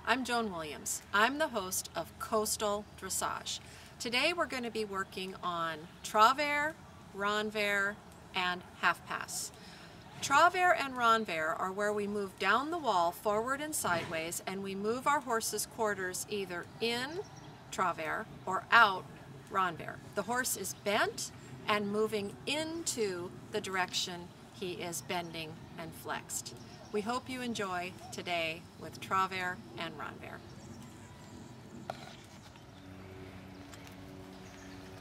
I'm Joan WIlliams. I'm the host of Coastal Dressage. Today we're going to be working on travers, renvers, and half pass. Travers and renvers are where we move down the wall forward and sideways, and we move our horse's quarters either in travers or out renvers. The horse is bent and moving into the direction he is bending and flexed. We hope you enjoy today with travers and renvers.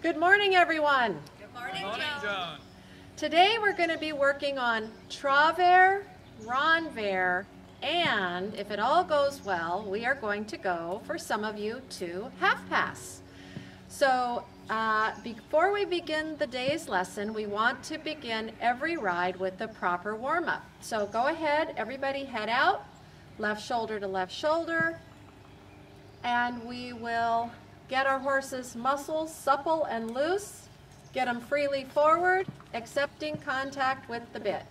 Good morning, everyone. Good morning, Joan. Today we're going to be working on travers, renvers, and if it all goes well, we are going to go, for some of you, to half pass. So before we begin the day's lesson, we want to begin every ride with the proper warm-up. So go ahead, everybody head out, left shoulder to left shoulder, and we will get our horse's muscles supple and loose, get them freely forward, accepting contact with the bit.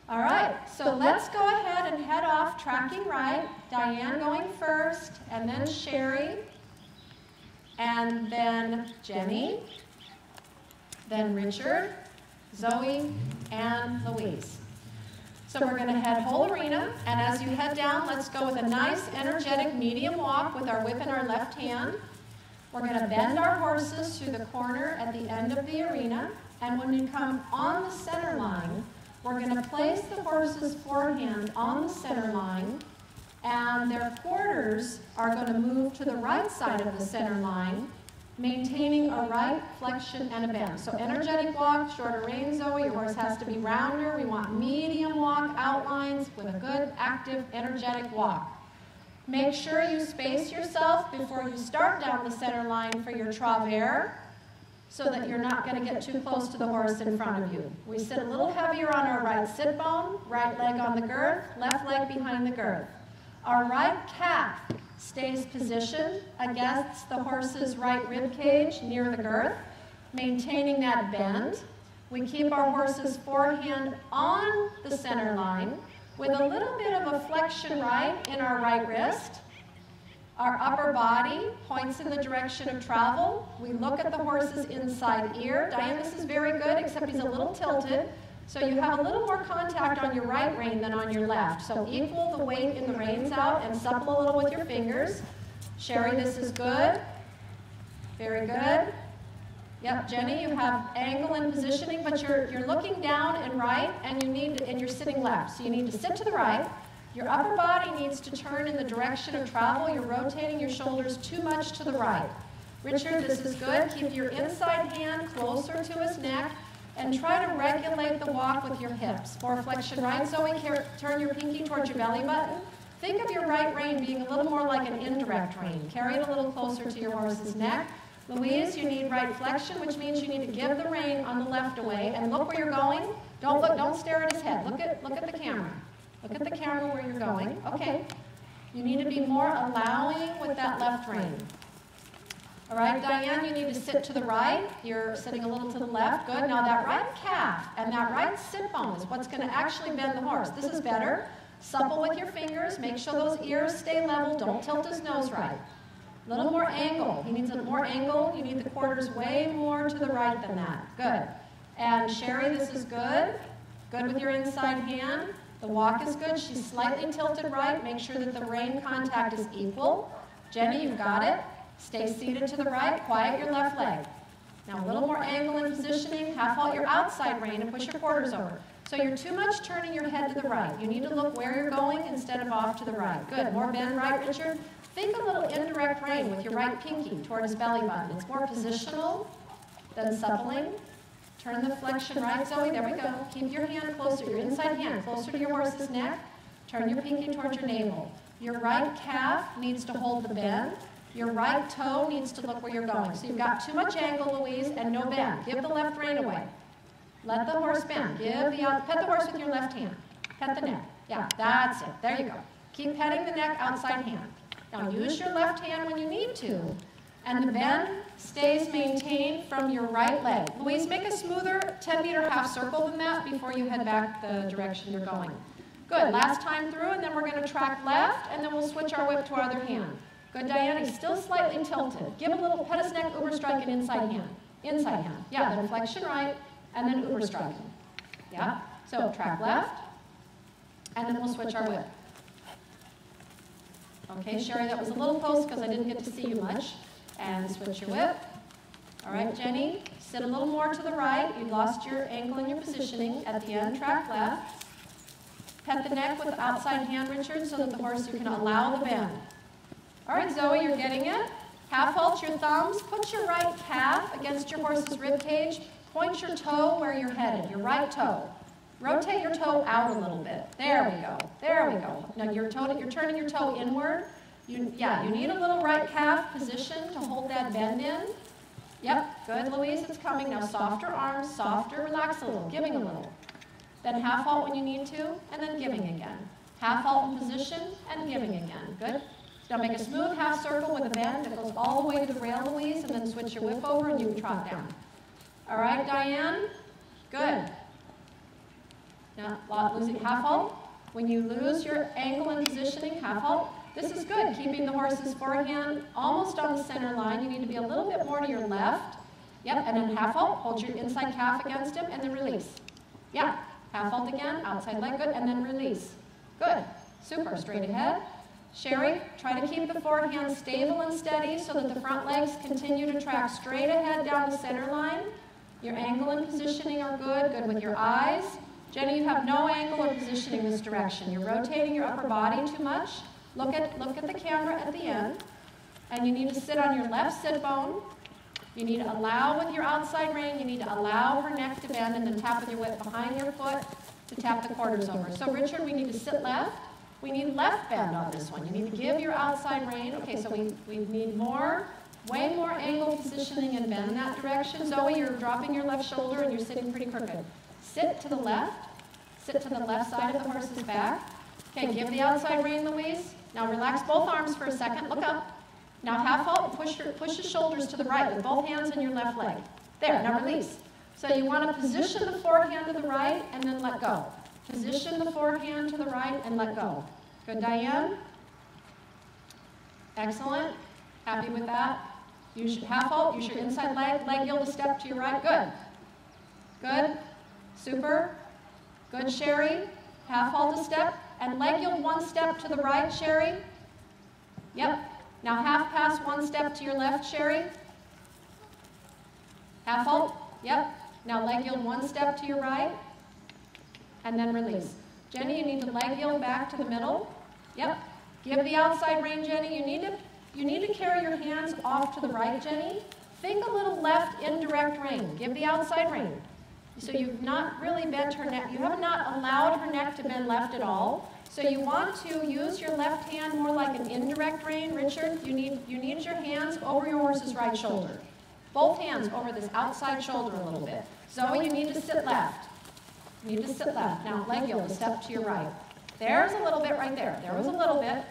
All right, so let's go ahead and head off tracking right. Diane going first, and then Sherry, and then Jenny, then Richard, Zoe, and Louise. So we're going to head whole arena, and as you head down, let's go with a nice, energetic medium walk with our whip in our left hand. We're going to bend our horses through the corner at the end of the arena, and when we come on the center line, we're going to place the horse's forehand on the center line, and their quarters are going to move to the right side of the center line, maintaining a right flexion and a bend. So energetic walk, shorter rein, Zoe. Your horse has to be rounder. We want medium walk outlines with a good, active, energetic walk. Make sure you space yourself before you start down the center line for your travers, so that you're not going to get too close to the horse in front of you. We sit a little heavier on our right sit bone, right leg on the girth, left leg behind the girth. Our right calf stays positioned against the horse's right rib cage near the girth, maintaining that bend. We keep our horse's forehand on the center line with a little bit of a flexion right in our right wrist. Our upper body points in the direction of travel. We look at the horse's inside ear. Diane, this is very good, except he's a little tilted. So you have a little more contact on your right rein than on your left. So equal the weight in the reins out and supple a little with your fingers. Sherry, this is good. Very good. Yep, Jenny, you have angle and positioning, but you're looking down and right, and you're sitting left. So you need to sit to the right. Your upper body needs to turn in the direction of travel. You're rotating your shoulders too much to the right. Richard, this is good. Keep your inside hand closer to his neck, and try to regulate the walk with your hips. More flexion right. Zoe, turn your pinky towards your belly button. Think of your right rein being a little more like an indirect rein. Carry it a little closer to your horse's neck. Louise, you need right flexion, which means you need to give the rein on the left away, and look where you're going. Don't stare at his head. Look at the camera. Look at the camera where you're going. Okay. You need to be more allowing with that left rein. All right, Diane, you need to sit to the right. You're sitting a little to the left. Good. Now that right calf and that right sit bone is what's going to actually bend the horse. This is better. Supple with your fingers. Make sure those ears stay level. Don't tilt his nose right. A little more angle. He needs a more angle. You need the quarters way more to the right than that. Good. And Sherry, this is good. Good with your inside hand. The walk is good. She's slightly tilted right. Make sure that the rein contact is equal. Jenny, you've got it. Stay seated to the right. Quiet your left leg. Now a little more angle and positioning. Half halt your outside rein and push your quarters over. So you're too much turning your head to the right. You need to look where you're going instead of off to the right. Good. More bend right, Richard. Think a little indirect rein with your right pinky toward his belly button. It's more positional than suppling. Turn the flexion right, Zoe. There we go. Keep your hand closer, your inside hand closer to your horse's neck. Turn your pinky towards your navel. Your right calf needs to hold the bend. Your right toe needs to look where you're going. So you've got too much angle, Louise, and no bend. Give the left rein away. Let the horse bend. Pet the horse with your left hand. Pet the neck. Yeah, that's it. There you go. Keep petting the neck, outside hand. Now use your left hand when you need to, and the bend stays maintained from your right leg. Louise, make a smoother 10-meter half circle than that before you head back the direction you're going. Good. Last time through, and then we're going to track left, and then we'll switch our whip to our other hand. Good, Diana. He's still slightly tilted. Give a little pet his neck, uber strike, and inside hand. Inside hand. Yeah, then flexion right, and then uber strike. Yeah. So track left, and then we'll switch our whip. Okay, Sherry, that was a little close because I didn't get to see you much. And switch your whip. All right, Jenny, sit a little more to the right. You lost your angle and your positioning. At the end, track left. Pet the neck with the outside hand, Richard, so that the horse, you can allow the bend. All right, Zoe, you're getting it. Half halt your thumbs. Put your right calf against your horse's rib cage. Point your toe where you're headed, your right toe. Rotate your toe out a little bit. There we go. There we go. Now you're turning your toe inward. You need a little right calf position to hold that bend in. Yep, good, Louise, it's coming. Now softer arms, softer, relax a little, giving a little. Then half halt when you need to, and then giving again. Half halt in position, and giving again. Good. Now make a smooth half circle with a bend that goes all the way to the rail, Louise, and then switch your whip over and you can trot down. All right, Diane? Good. Now, losing half halt. When you lose your angle and positioning, half halt. This is good, keeping the horse's forehand almost on the center line. You need to be a little bit more to your left. Yep, and then half halt. Hold your inside calf against him, and then release. Yeah, half halt again, outside leg, good, and then release. Good, super, straight ahead. Sherry, try to keep the forehand stable and steady so that the front legs continue to track straight ahead down the center line. Your angle and positioning are good, good with your eyes. Jenny, you have no angle or positioning this direction. You're rotating your upper body too much. Look at the camera at the end. And you need to sit on your left sit bone. You need to allow with your outside rein. You need to allow her neck to bend and then tap with your whip behind your foot to tap the quarters over. So Richard, we need to sit left. We need left bend on this one. You need to give your outside rein. Okay, so we need way more angle positioning and bend in that direction. Zoe, you're dropping your left shoulder and you're sitting pretty crooked. Sit to the left. Sit to the left side of the horse's back. Okay, give the outside rein, Louise. Now relax both arms for a second. Look up. Now half halt. Push the shoulders to the right with both hands and your left leg. There, now release. So you want to position the forehand to the right and then let go. Position the forehand to the right and let go. Good, Diane? Excellent. Happy with that? Use your half halt. Use your inside leg yield to step to your right. Good. Good. Super. Good, Sherry. Half halt a step. And leg yield one step to the right, Sherry. Yep. Now half pass one step to your left, Sherry. Half halt. Yep. Now leg yield one step to your right, and then release. Jenny, you need to leg yield back to the middle. Yep. Give the outside rein, Jenny. You need to carry your hands off to the right, Jenny. Think a little left indirect rein. Give the outside rein. So you've not really bent her neck. You have not allowed her neck to bend left at all. So you want to use your left hand more like an indirect rein. Richard, you need your hands over your horse's right shoulder. Both hands over this outside shoulder a little bit. Zoe, you need to sit left. You need to sit left. Now leg yield, a step to your right. There's a little bit right there. There was a little bit.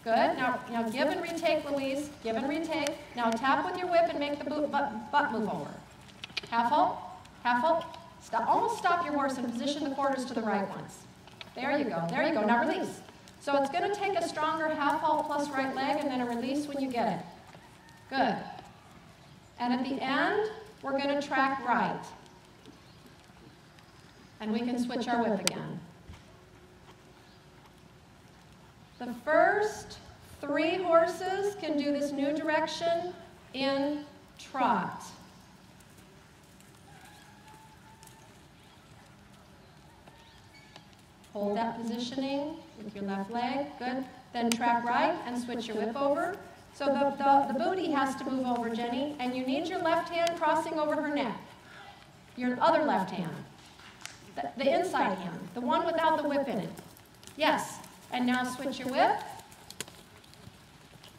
Good. Now give and retake, Louise. Give and retake. Now tap with your whip and make the butt move over. Half halt. Half halt. Stop. Almost stop your horse and position the quarters to the right once. There you go. There you go. Now release. So it's going to take a stronger half halt plus right leg and then a release when you get it. Good. And at the end, we're going to track right. And we can switch our whip again. The first 3 horses can do this new direction in trot. Hold that positioning with your left leg. Good. Then track right and switch your whip over. So the booty has to move over, Jenny, and you need your left hand crossing over her neck. Your other left hand. The inside hand. The one without the whip in it. Yes. And now switch your whip.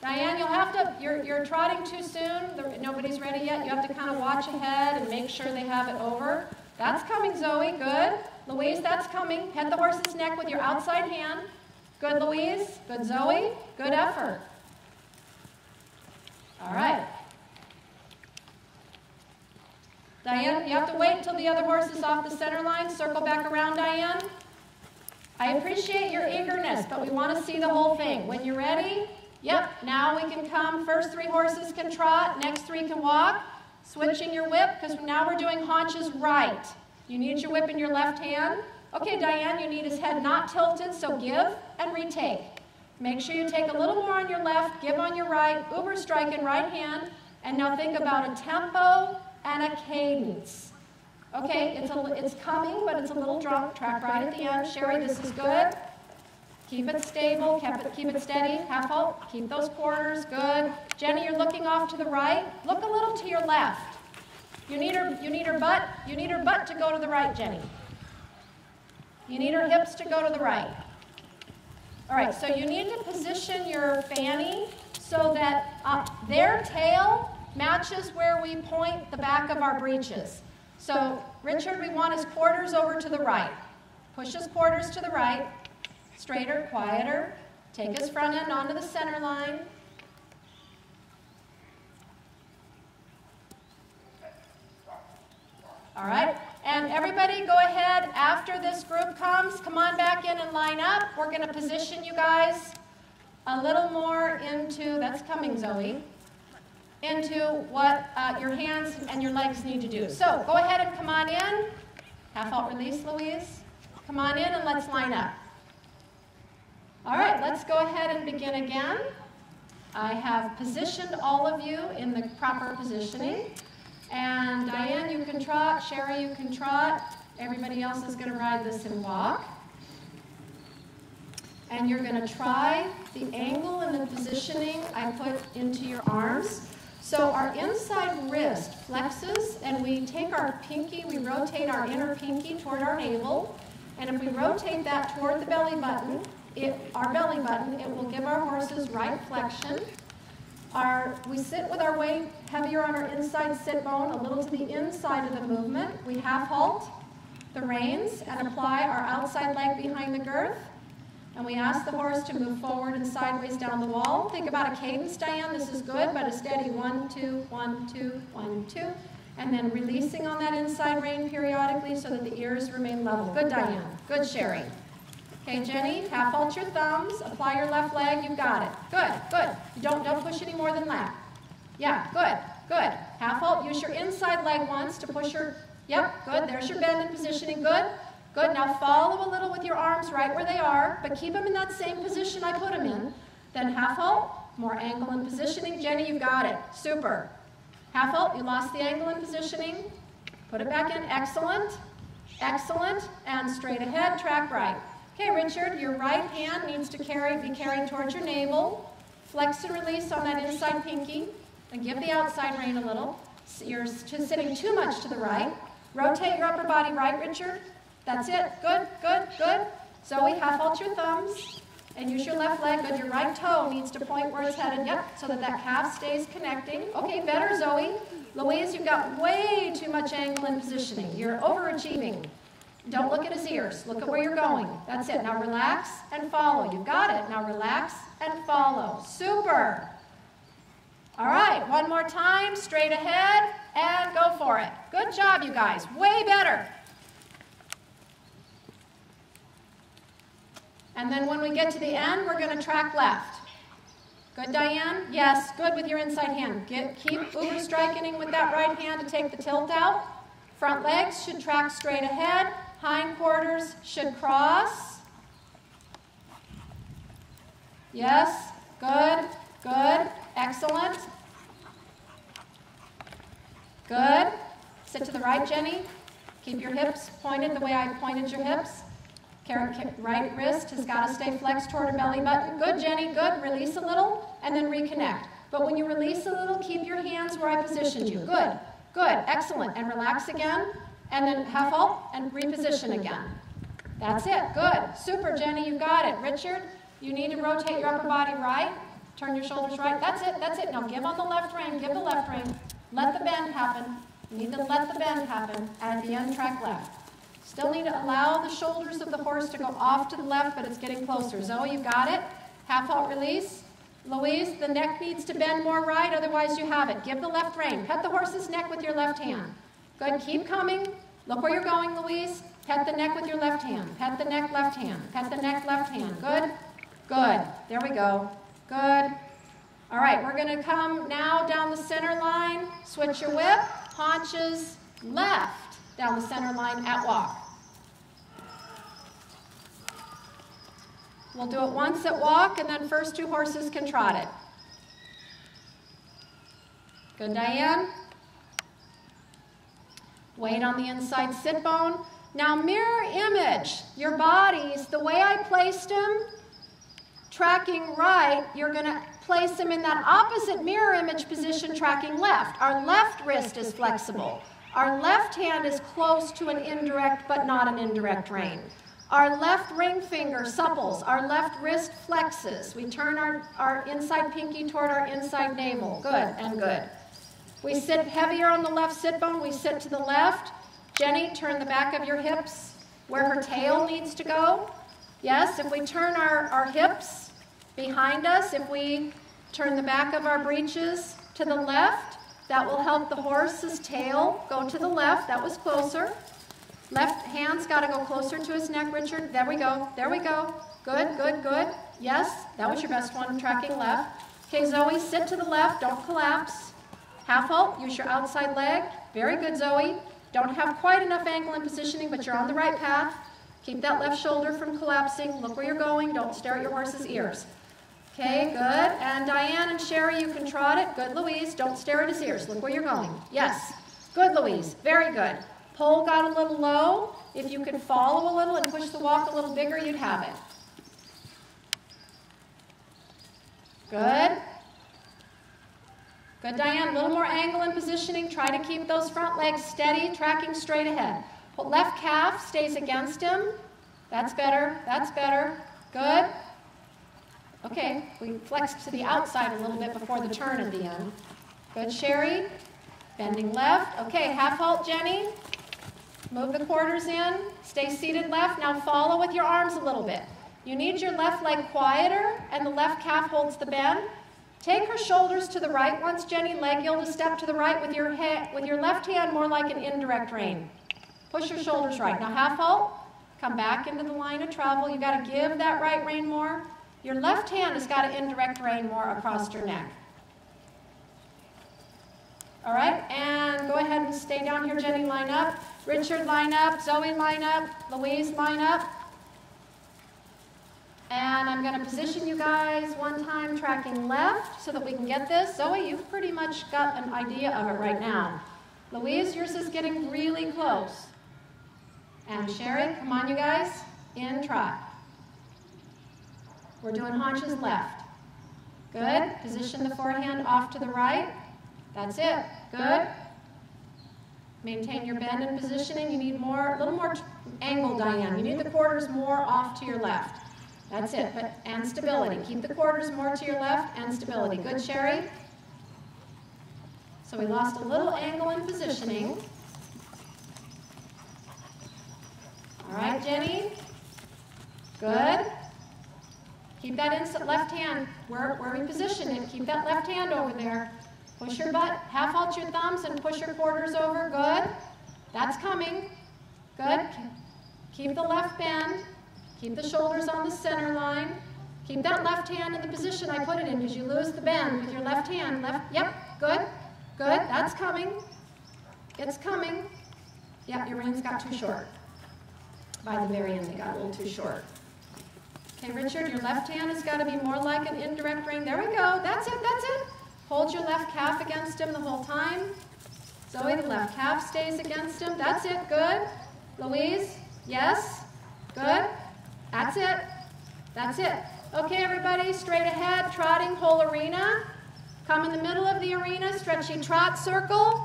Diane, you'll have to, you're trotting too soon. Nobody's ready yet. You have to kind of watch ahead and make sure they have it over. That's coming, Zoe. Good. Louise, that's coming. Head the horse's neck with your outside hand. Good, Louise. Good, Zoe. Good effort. All right. Diane, you have to wait until the other horse is off the center line. Circle back around, Diane. I appreciate your eagerness, but we want to see the whole thing. When you're ready, yep, now we can come. First 3 horses can trot, next 3 can walk. Switching your whip, because now we're doing haunches right. You need your whip in your left hand. Okay, Diane, you need his head not tilted, so give and retake. Make sure you take a little more on your left, give on your right, uber strike in right hand, and now think about a tempo and a cadence. Okay, it's coming, but it's a little drunk. Track right at the end. Sherry, this is good. Keep it stable, keep it steady. Half halt, keep those quarters, good. Jenny, you're looking off to the right. Look a little to your left. You need her butt to go to the right, Jenny. You need her hips to go to the right. All right, so you need to position your fanny so that their tail matches where we point the back of our breeches. So, Richard, we want his quarters over to the right. Push his quarters to the right. Straighter, quieter. Take his front end onto the center line. All right, and everybody go ahead after this group comes. Come on back in and line up. We're going to position you guys a little more into, that's coming, Zoe, into what your hands and your legs need to do. So go ahead and come on in. Half halt release, Louise. Come on in and let's line up. All right, let's go ahead and begin again. I have positioned all of you in the proper positioning. And Diane, you can trot. Sherry, you can trot. Everybody else is going to ride this and walk. And you're going to try the angle and the positioning I put into your arms. So our inside wrist flexes, and we take our pinky, we rotate our inner pinky toward our navel. And if we rotate that toward the belly button, our belly button, it will give our horses right flexion. We sit with our weight heavier on our inside sit bone, a little to the inside of the movement. We half halt the reins and apply our outside leg behind the girth. And we ask the horse to move forward and sideways down the wall. Think about a cadence, Diane. This is good, but a steady 1, 2, 1, 2, 1, 2. And then releasing on that inside rein periodically so that the ears remain level. Good, Diane. Good, Sherry. Okay, Jenny, half halt your thumbs, apply your left leg, you've got it. Good, good. You don't push any more than that. Yeah, good, good. Half halt, use your inside leg once to push your, yep, good. There's your bend and positioning, good. Good, now follow a little with your arms right where they are, but keep them in that same position I put them in. Then half halt, more angle and positioning. Jenny, you've got it. Super. Half halt, you lost the angle and positioning. Put it back in, excellent, excellent, and straight ahead, track right. Okay, Richard, your right hand needs to be carried towards your navel. Flex and release on that inside pinky, and give the outside rein a little. You're sitting too much to the right. Rotate your upper body right, Richard. That's it, good, good, good. Zoe, half halt your thumbs, and use your left leg. Good, your right toe needs to point where it's headed, yep, so that that calf stays connecting. Okay, better, Zoe. Louise, you've got way too much angle and positioning. You're overachieving. Don't look at his ears. Look at where you're going. That's it. Now relax and follow. You've got it. Now relax and follow. Super. All right, one more time. Straight ahead and go for it. Good job, you guys. Way better. And then when we get to the end, we're going to track left. Good, Diane? Yes, good with your inside hand. Keep uber striking with that right hand to take the tilt out. Front legs should track straight ahead. Hind quarters should cross. Yes, good, good, excellent. Good. Sit to the right, Jenny. Keep your hips pointed the way I pointed your hips. Right wrist has got to stay flexed toward her belly button. Good, Jenny, good. Release a little and then reconnect. But when you release a little, keep your hands where I positioned you. Good, good, excellent. And relax again, and then half halt and reposition again. That's it, good. Super, Jenny, you got it. Richard, you need to rotate your upper body right. Turn your shoulders right. That's it, that's it. Now give on the left rein, give the left rein. Let the bend happen. You need to let the bend happen. And at the end, track left. Still need to allow the shoulders of the horse to go off to the left, but it's getting closer. Zoe, you got it. Half halt release. Louise, the neck needs to bend more right, otherwise you have it. Give the left rein. Pet the horse's neck with your left hand. Good, keep coming. Look where you're going, Louise. Pet the neck with your left hand. Pet the neck, left hand. Pet the neck, left hand. Good, good. There we go. Good. All right, we're going to come now down the center line. Switch your whip. Haunches left. Down the center line at walk. We'll do it once at walk, and then first two horses can trot it. Good, Diane. Weight on the inside sit bone. Now mirror image your bodies the way I placed them. Tracking right, you're going to place them in that opposite mirror image position, tracking left. Our left wrist is flexible. Our left hand is close to an indirect but not an indirect rein. Our left ring finger supples. Our left wrist flexes. We turn our inside pinky toward our inside navel. Good and good. We sit heavier on the left sit bone. We sit to the left. Jenny, turn the back of your hips where her tail needs to go. Yes, if we turn our hips behind us, if we turn the back of our breeches to the left, that will help the horse's tail go to the left. That was closer. Left hand's got to go closer to his neck, Richard. There we go. There we go. Good, good, good. Yes, that was your best one, tracking left. Okay, Zoe, sit to the left. Don't collapse. Half halt. Use your outside leg. Very good, Zoe. Don't have quite enough angle and positioning, but you're on the right path. Keep that left shoulder from collapsing. Look where you're going. Don't stare at your horse's ears. Okay, good. And Diane and Sherry, you can trot it. Good, Louise. Don't stare at his ears. Look where you're going. Yes. Good, Louise. Very good. Pole got a little low. If you could follow a little and push the walk a little bigger, you'd have it. Good. Good, Diane. A little more angle and positioning. Try to keep those front legs steady, tracking straight ahead. Left calf stays against him. That's better. That's better. Good. Okay, we flexed to the outside a little bit before the turn at the end. Good, Sherry. Bending left. Okay, half halt, Jenny. Move the quarters in. Stay seated left. Now follow with your arms a little bit. You need your left leg quieter, and the left calf holds the bend. Take her shoulders to the right once, Jenny. Leg yield a step to the right with your left hand more like an indirect rein. Push your shoulders right. Now half halt. Come back into the line of travel. You've got to give that right rein more. Your left hand has got to indirect rein more across your neck. All right, and go ahead and stay down here, Jenny, line up. Richard, line up. Zoe, line up. Louise, line up. And I'm going to position you guys one time tracking left so that we can get this. Zoe, you've pretty much got an idea of it right now. Louise, yours is getting really close. And Sherry, come on you guys, in trot. We're doing haunches left. Good. Position the forehand off to the right. That's it. Good. Maintain your bend and positioning. You need a little more angle, Diane. You need the quarters more off to your left. That's it. And stability. Keep the quarters more to your left and stability. Good, Sherry. So we lost a little angle in positioning. All right, Jenny. Good. Keep that left hand where we positioned it. Keep that left hand over there. Push your butt, half halt your thumbs and push your quarters over. Good. That's coming. Good. Keep the left bend. Keep the shoulders on the center line. Keep that left hand in the position I put it in because you lose the bend with your left hand. Yep. Good. Good. That's coming. It's coming. Yep, your reins got too short. By the very end, they got a little too short. Okay, Richard, your left hand has got to be more like an indirect rein. There we go. That's it. That's it. Hold your left calf against him the whole time. Zoe, the left calf stays against him. That's it. Good. Louise, yes. Good. That's it. That's it. Okay, everybody, straight ahead, trotting, whole arena. Come in the middle of the arena, stretchy trot circle.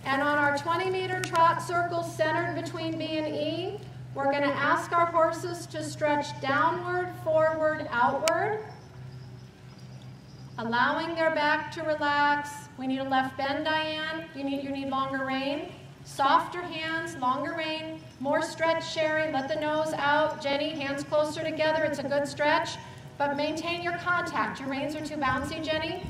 And on our 20-meter trot circle centered between B and E, we're going to ask our horses to stretch downward, forward, outward, allowing their back to relax. We need a left bend, Diane. You need longer rein. Softer hands, longer rein, more stretch, Sherry. Let the nose out. Jenny, hands closer together. It's a good stretch, but maintain your contact. Your reins are too bouncy, Jenny.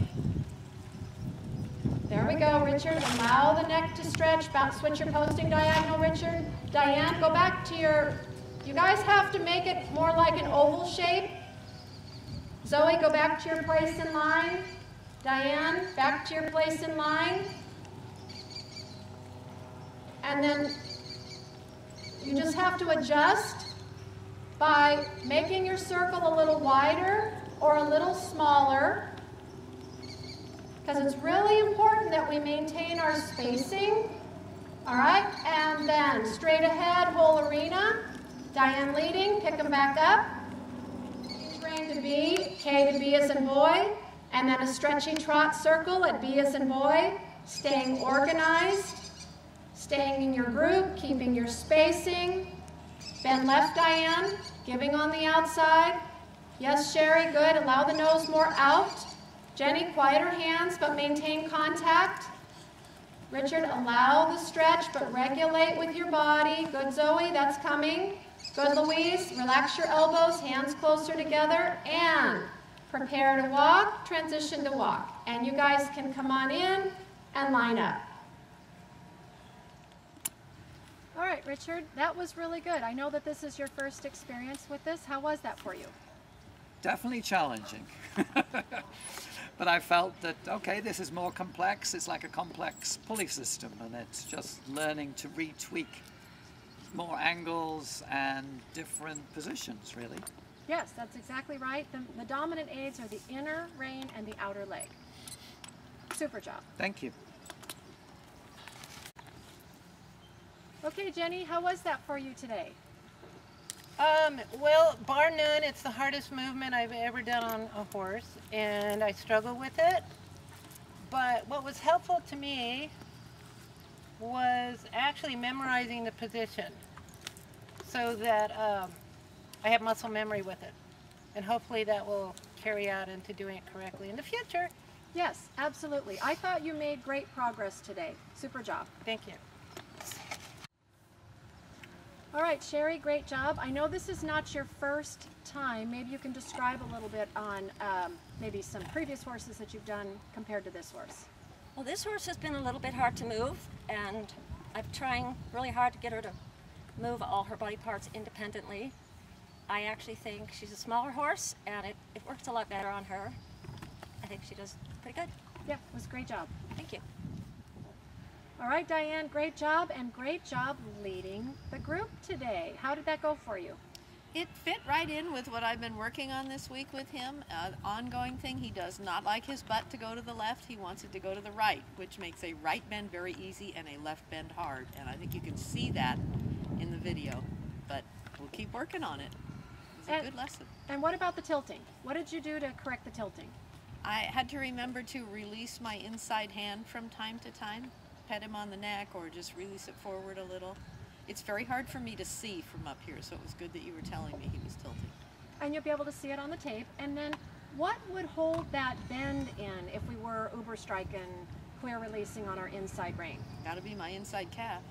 There we go, Richard. Allow the neck to stretch. Switch your posting diagonal, Richard. Diane, go back to you guys have to make it more like an oval shape. Zoe, go back to your place in line. Diane, back to your place in line. And then you just have to adjust by making your circle a little wider or a little smaller, because it's really important that we maintain our spacing. All right, and then straight ahead, whole arena. Diane leading, pick them back up. Rein to B, K to B as in boy, and then a stretchy trot circle at B as in boy, staying organized. Staying in your group, keeping your spacing. Bend left, Diane, giving on the outside. Yes, Sherry, good. Allow the nose more out. Jenny, quieter hands, but maintain contact. Richard, allow the stretch, but regulate with your body. Good, Zoe, that's coming. Good, Louise, relax your elbows, hands closer together, and prepare to walk, transition to walk. And you guys can come on in and line up. All right, Richard, that was really good. I know that this is your first experience with this. How was that for you? Definitely challenging. But I felt that, okay, this is more complex. It's like a complex pulley system, and it's just learning to retweak more angles and different positions, really. Yes, that's exactly right. The dominant aids are the inner rein and the outer leg. Super job. Thank you. Okay, Jenny, how was that for you today? Well, bar none, it's the hardest movement I've ever done on a horse, and I struggle with it. But what was helpful to me was actually memorizing the position so that I have muscle memory with it. And hopefully that will carry out into doing it correctly in the future. Yes, absolutely. I thought you made great progress today. Super job. Thank you. All right, Sherry, great job. I know this is not your first time. Maybe you can describe a little bit on maybe some previous horses that you've done compared to this horse. Well, this horse has been a little bit hard to move, and I'm trying really hard to get her to move all her body parts independently. I actually think she's a smaller horse, and it works a lot better on her. I think she does pretty good. Yeah, it was a great job. Thank you. All right, Diane, great job, and great job leading the group today. How did that go for you? It fit right in with what I've been working on this week with him. Ongoing thing, he does not like his butt to go to the left. He wants it to go to the right, which makes a right bend very easy and a left bend hard. And I think you can see that in the video, but we'll keep working on it. It's a good lesson. And what about the tilting? What did you do to correct the tilting? I had to remember to release my inside hand from time to time, pet him on the neck or just release it forward a little. It's very hard for me to see from up here, so it was good that you were telling me he was tilting. And you'll be able to see it on the tape. And then what would hold that bend in if we were uber striking, clear releasing on our inside rein? Gotta be my inside calf.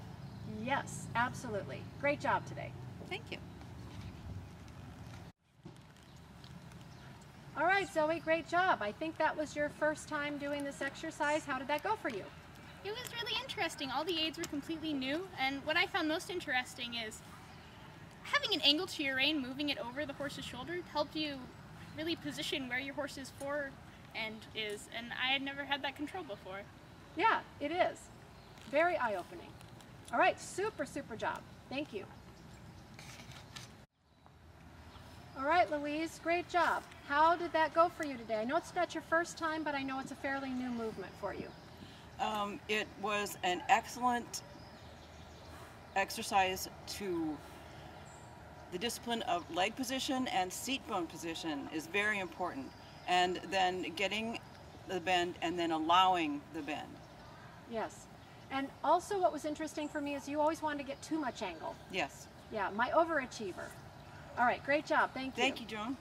Yes, absolutely. Great job today. Thank you. All right, Zoe, great job. I think that was your first time doing this exercise. How did that go for you? It was really interesting. All the aids were completely new, and what I found most interesting is having an angle to your rein, moving it over the horse's shoulder, helped you really position where your horse is forward and is, and I had never had that control before. Yeah, it is. Very eye-opening. All right, super, super job. Thank you. All right, Louise, great job. How did that go for you today? I know it's not your first time, but I know it's a fairly new movement for you. It was an excellent exercise to the discipline of leg position and seat bone position is very important. And then getting the bend and then allowing the bend. Yes. And also what was interesting for me is you always wanted to get too much angle. Yes. Yeah, my overachiever. All right, great job. Thank you. Thank you, Joan.